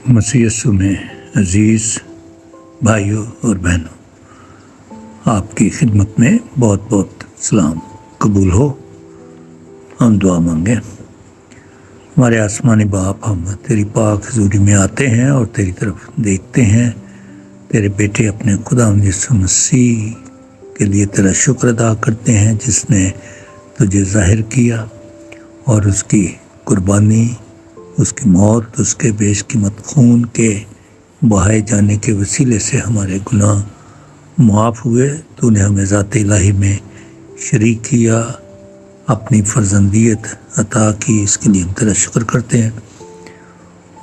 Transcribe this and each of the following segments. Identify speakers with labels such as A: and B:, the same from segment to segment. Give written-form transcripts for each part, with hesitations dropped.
A: मसीह यीशु में अज़ीज़ भाइयों और बहनों, आपकी खिदमत में बहुत बहुत सलाम कबूल हो। हम दुआ मांगें। हमारे आसमानी बाप, हम तेरी पाक हज़ूरी में आते हैं और तेरी तरफ देखते हैं। तेरे बेटे अपने खुदा यीशु मसीह के लिए तेरा शुक्र अदा करते हैं जिसने तुझे ज़ाहिर किया और उसकी कुर्बानी, उसकी मौत, उसके बेशकीमत खून के बहाए जाने के वसीले से हमारे गुनाह मुआफ़ हुए। तूने हमें ज़ात इलाही में शरीक किया, अपनी फर्जंदियत अता की, इसके लिए हम तेरा शुक्र करते हैं।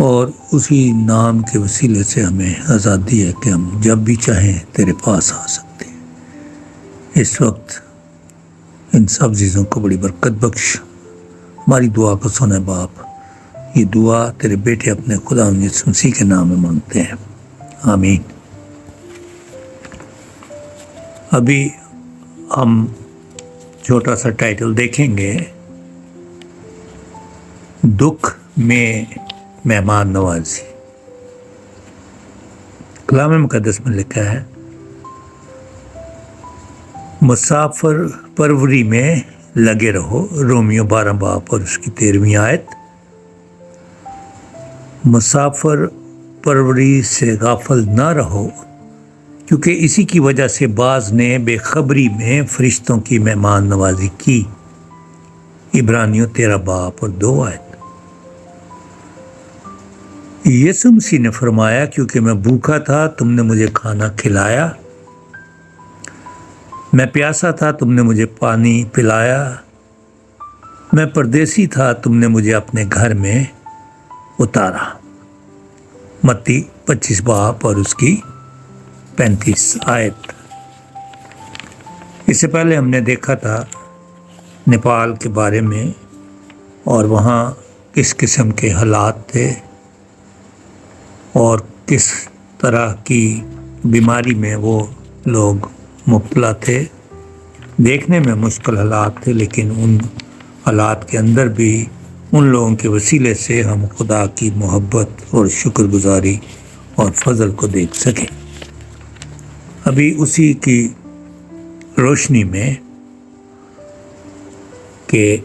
A: और उसी नाम के वसीले से हमें आज़ादी है कि हम जब भी चाहें तेरे पास आ सकते हैं। इस वक्त इन सब चीज़ों को बड़ी बरकत बख्श। हमारी दुआ को सुने बाप। ये दुआ तेरे बेटे अपने खुदा यीशु मसीह के नाम में मांगते हैं, आमीन। अभी हम छोटा सा टाइटल देखेंगे, दुख में मेहमान नवाजी। कलाम मुक़द्दस में लिखा है, मुसाफिर परवरी में लगे रहो। रोमियो 12 बाब और उसकी 13वीं आयत। मुसाफिर परवरी से गाफिल ना रहो, क्योंकि इसी की वजह से बाज़ ने बेखबरी में फरिश्तों की मेहमान नवाजी की। इब्रानियों 13 बाब और 2 आयत। यीशु मसीह ने फरमाया, क्योंकि मैं भूखा था तुमने मुझे खाना खिलाया, मैं प्यासा था तुमने मुझे पानी पिलाया, मैं परदेसी था तुमने मुझे अपने घर में उतारा। मत्ती 25 बाब और उसकी 35 आयत। इससे पहले हमने देखा था नेपाल के बारे में और वहाँ किस किस्म के हालात थे और किस तरह की बीमारी में वो लोग मुब्तला थे। देखने में मुश्किल हालात थे, लेकिन उन हालात के अंदर भी उन लोगों के वसीले से हम खुदा की मोहब्बत और शुक्रगुजारी और फजल को देख सकें। अभी उसी की रोशनी में के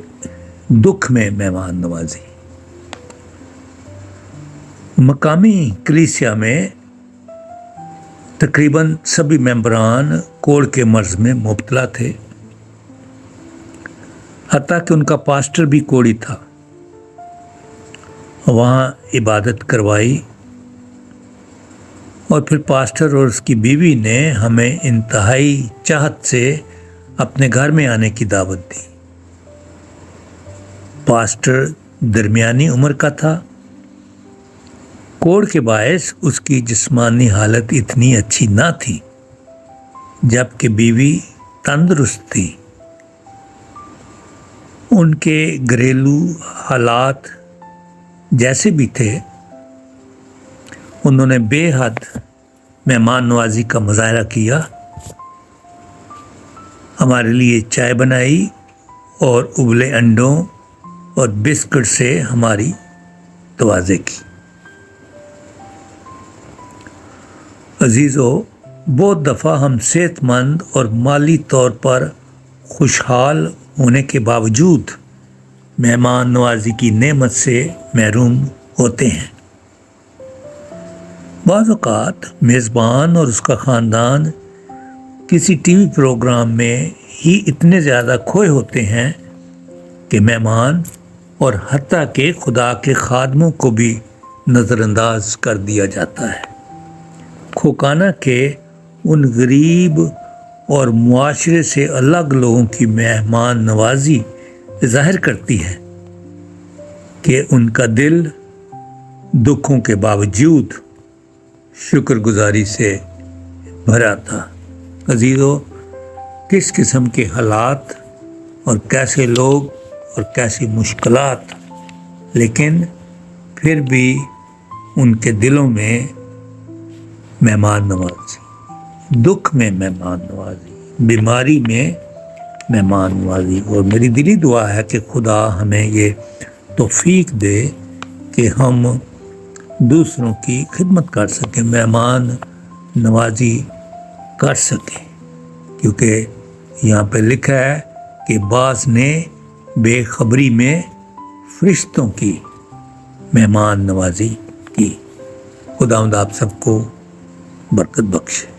A: दुख में मेहमान नवाजी। मकामी कलीसिया में तकरीबन सभी मेंबरान कोढ़ के मर्ज में मुब्तला थे, हत्ता कि उनका पास्टर भी कोढ़ी था। वहाँ इबादत करवाई और फिर पास्टर और उसकी बीवी ने हमें इंतहाई चाहत से अपने घर में आने की दावत दी। पास्टर दरमियानी उम्र का था। कोढ़ के बायस उसकी जिस्मानी हालत इतनी अच्छी ना थी, जबकि बीवी तंदुरुस्त थी। उनके घरेलू हालात जैसे भी थे, उन्होंने बेहद मेहमान नवाजी का मुजाहरा किया। हमारे लिए चाय बनाई और उबले अंडों और बिस्कुट से हमारी तवाज़े की। अजीज़ों, बहुत दफ़ा हम सेहतमंद और माली तौर पर खुशहाल होने के बावजूद मेहमान नवाजी की नेमत से महरूम होते हैं। बाज़ औक़ात मेज़बान और उसका ख़ानदान किसी टीवी प्रोग्राम में ही इतने ज़्यादा खोए होते हैं कि मेहमान और हत्ता के खुदा के खादमों को भी नज़रअंदाज कर दिया जाता है। खोकाना के उन गरीब और मुआशरे से अलग लोगों की मेहमान नवाजी ज़ाहिर करती है कि उनका दिल दुखों के बावजूद शुक्रगुजारी से भरा था। अजीज़ों, किस किस्म के हालात और कैसे लोग और कैसी मुश्किलात, लेकिन फिर भी उनके दिलों में मेहमान नवाजी, दुख में मेहमान नवाजी, बीमारी में मेहमान नवाजी। और मेरी दिली दुआ है कि खुदा हमें ये तौफीक दे कि हम دوسروں کی خدمت کر سکیں، مہمان نوازی کر سکیں، کیونکہ یہاں پہ لکھا ہے کہ بعض نے بے خبری میں فرشتوں کی مہمان نوازی کی۔ خداوند آپ سب کو برکت بخشے۔